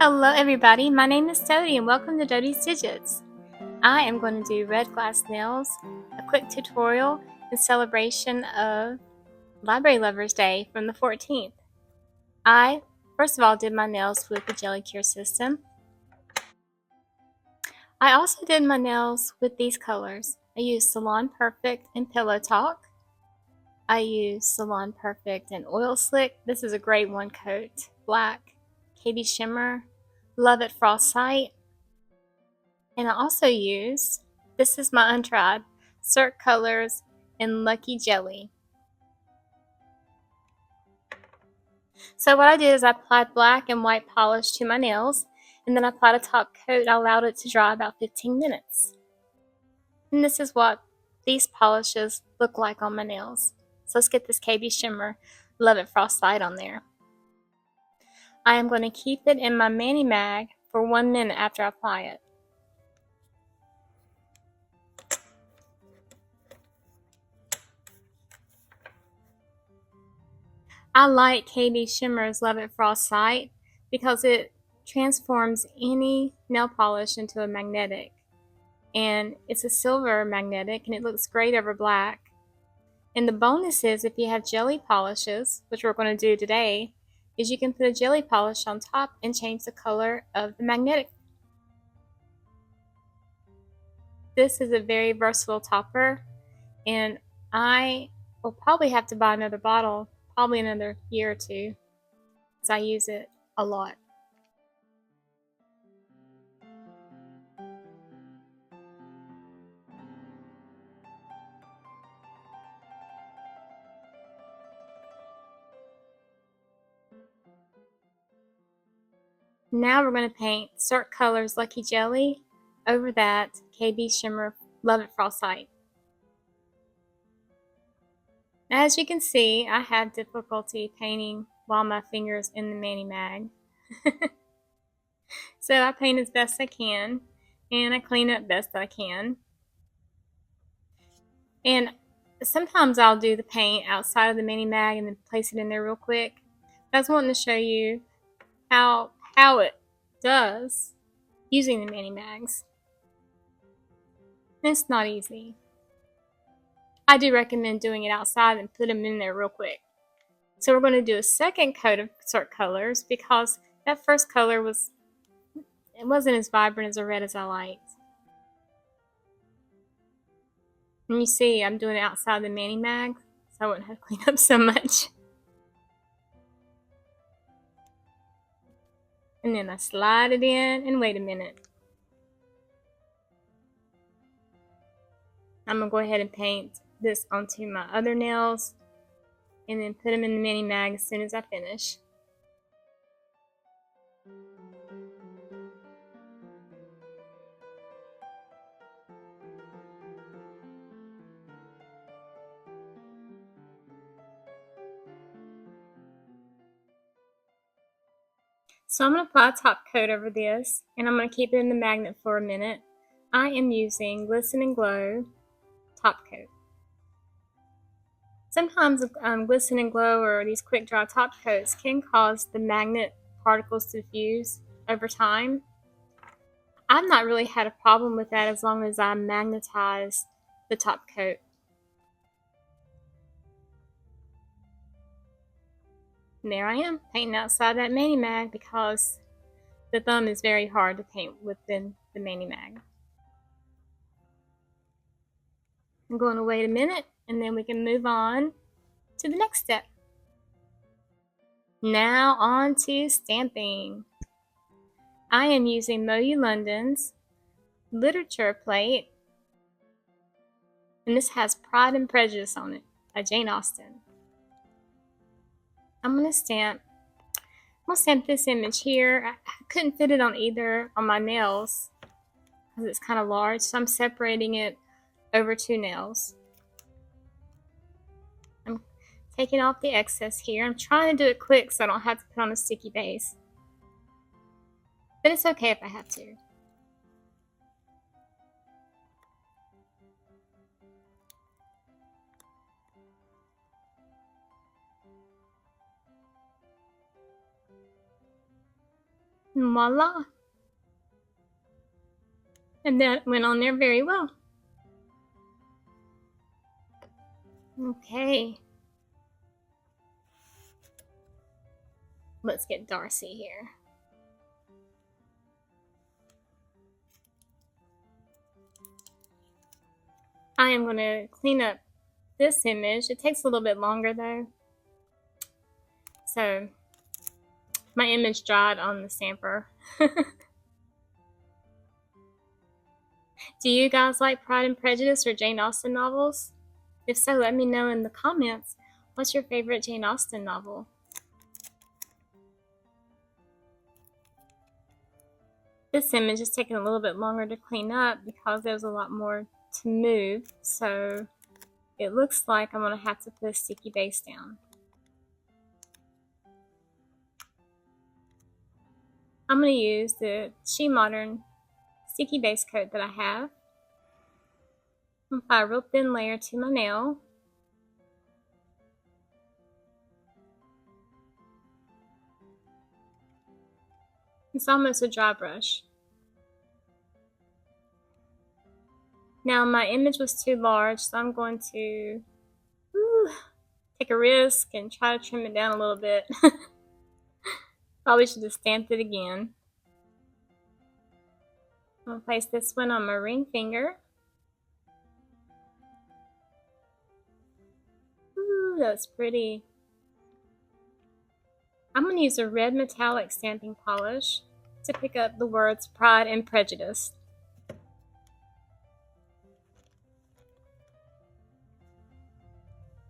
Hello everybody, my name is Dodie and welcome to Dodie's Digits. I am going to do red glass nails, a quick tutorial in celebration of Library Lovers Day from the 14th. I, first of all, did my nails with the Jelly Cure system. I also did my nails with these colors. I used Salon Perfect and Pillow Talk. I used Salon Perfect and Oil Slick. This is a grade 1 coat. Black, KB Shimmer, Love at Frostite. And I also used, this is my untried, Cirque Colors and Lucky Jelly. So what I did is I applied black and white polish to my nails, and then I applied a top coat. I allowed it to dry about 15 minutes. And this is what these polishes look like on my nails. So let's get this KB Shimmer Love at Frostite on there. I am going to keep it in my mani mag for 1 minute after I apply it. I like KB Shimmer's Love at Frostite because it transforms any nail polish into a magnetic. And it's a silver magnetic and it looks great over black. And the bonus is if you have jelly polishes, which we're going to do today, is you can put a jelly polish on top and change the color of the magnetic. This is a very versatile topper, and I will probably have to buy another bottle, probably another year or two, because I use it a lot. Now we're going to paint Cirque Colors Lucky Jelly over that KB Shimmer Love at Frostite. As you can see, I have difficulty painting while my finger's in the mani mag. So I paint as best I can, and I clean up best I can. And sometimes I'll do the paint outside of the mani mag and then place it in there real quick. But I was wanting to show you how it does using the mani mags. It's not easy. I do recommend doing it outside and put them in there real quick. So we're going to do a second coat of Cirque Colors because that first color wasn't as vibrant as a red as I liked. And you see I'm doing it outside the mani mag, so I wouldn't have to clean up so much. And then I slide it in and wait a minute. I'm going to go ahead and paint this onto my other nails and then put them in the mani mag as soon as I finish. So I'm going to apply a top coat over this, and I'm going to keep it in the magnet for a minute. I am using Glisten and Glow top coat. Sometimes Glisten and Glow or these quick dry top coats can cause the magnet particles to fuse over time. I've not really had a problem with that as long as I magnetize the top coat. And there I am, painting outside that mani mag because the thumb is very hard to paint within the mani mag. I'm going to wait a minute and then we can move on to the next step. Now on to stamping. I am using Moyu London's literature plate, and this has Pride and Prejudice on it by Jane Austen. I'm going to stamp this image here. I couldn't fit it on either on my nails because it's kind of large, so I'm separating it over 2 nails. I'm taking off the excess here. I'm trying to do it quick so I don't have to put on a sticky base. But it's okay if I have to. And voila! And that went on there very well. Okay. Let's get Darcy here. I am going to clean up this image. It takes a little bit longer though. So my image dried on the stamper. Do you guys like Pride and Prejudice or Jane Austen novels? If so, let me know in the comments. What's your favorite Jane Austen novel? This image is taking a little bit longer to clean up because there's a lot more to move. So it looks like I'm going to have to put a sticky base down. I'm going to use the She Modern sticky base coat that I have. I'm going to apply a real thin layer to my nail. It's almost a dry brush. Now my image was too large, so I'm going to take a risk and try to trim it down a little bit. Probably should have stamped it again. I'm going to place this one on my ring finger. Ooh, that's pretty. I'm going to use a red metallic stamping polish to pick up the words Pride and Prejudice.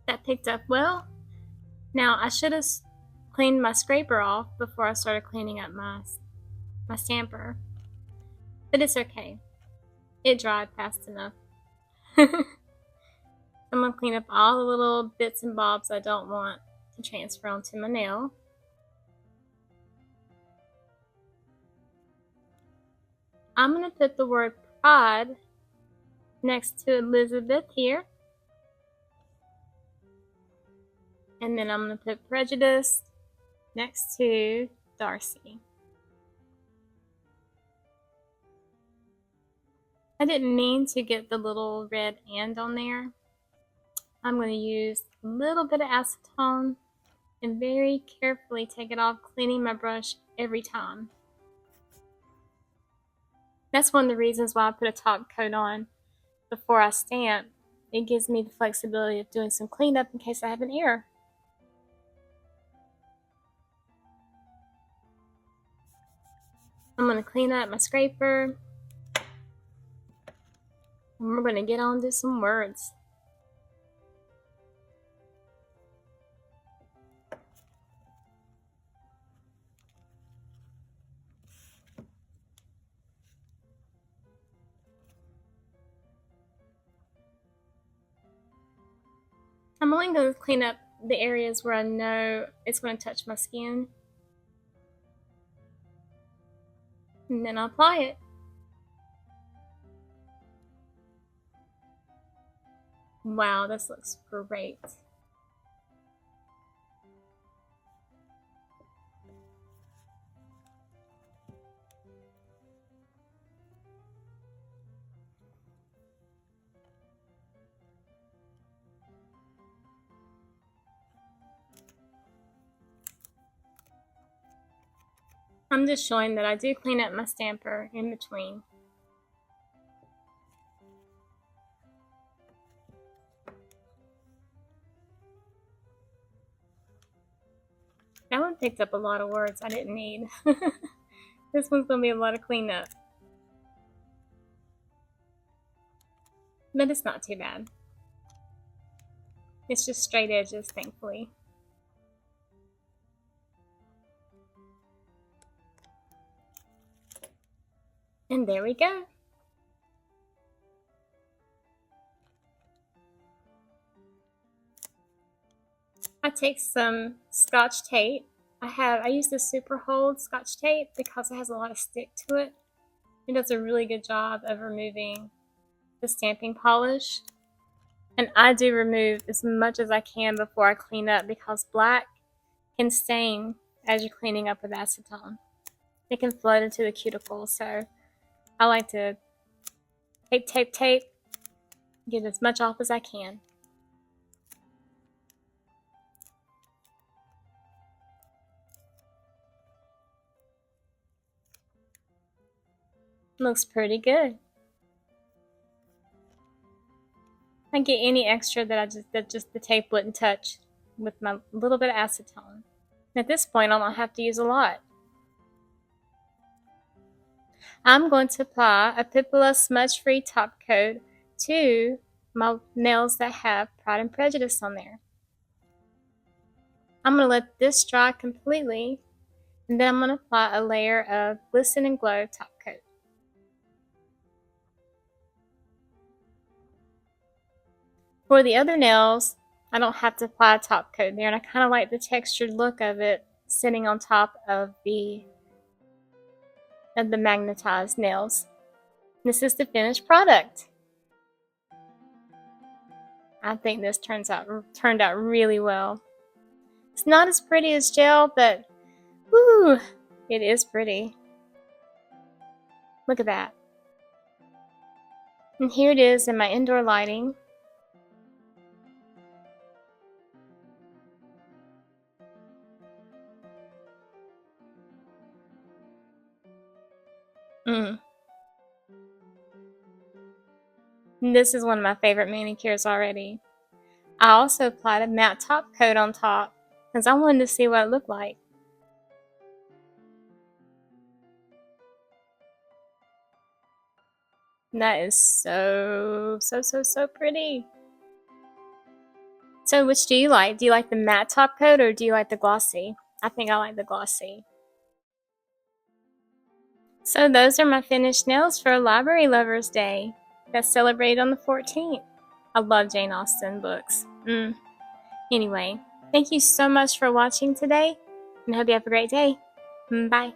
That picked up well. Now I should have cleaned my scraper off before I started cleaning up my stamper. But it's okay. It dried fast enough. I'm going to clean up all the little bits and bobs I don't want to transfer onto my nail. I'm going to put the word Pride next to Elizabeth here. And then I'm going to put Prejudice next to Darcy. I didn't mean to get the little red and on there. I'm going to use a little bit of acetone and very carefully take it off, cleaning my brush every time. That's one of the reasons why I put a top coat on before I stamp. It gives me the flexibility of doing some cleanup in case I have an error. I'm going to clean up my scraper. And we're going to get on to some words. I'm only going to clean up the areas where I know it's going to touch my skin. And then I'll apply it. Wow, this looks great. I'm just showing that I do clean up my stamper in between. That one picked up a lot of words I didn't need. This one's going to be a lot of cleanup. But it's not too bad. It's just straight edges, thankfully. And there we go. I take some Scotch tape. I use the Super Hold Scotch tape because it has a lot of stick to it. It does a really good job of removing the stamping polish. And I do remove as much as I can before I clean up because black can stain as you're cleaning up with acetone. It can float into the cuticle, so I like to tape, get as much off as I can. Looks pretty good. I get any extra that just the tape wouldn't touch with my little bit of acetone. At this point, I don't have to use a lot. I'm going to apply Apipila smudge-free top coat to my nails that have Pride and Prejudice on there. I'm going to let this dry completely, and then I'm going to apply a layer of Glisten and Glow top coat. For the other nails, I don't have to apply a top coat there, and I kind of like the textured look of it sitting on top of the magnetized nails. This is the finished product. I think this turned out really well. It's not as pretty as gel, but woo, it is pretty. Look at that. And here it is in my indoor lighting. And this is one of my favorite manicures already. I also applied a matte top coat on top because I wanted to see what it looked like. And that is so pretty. So which do you like? Do you like the matte top coat or do you like the glossy? I think I like the glossy. So those are my finished nails for Library Lovers Day that's celebrated on the 14th. I love Jane Austen books. Anyway, thank you so much for watching today, and I hope you have a great day. Bye.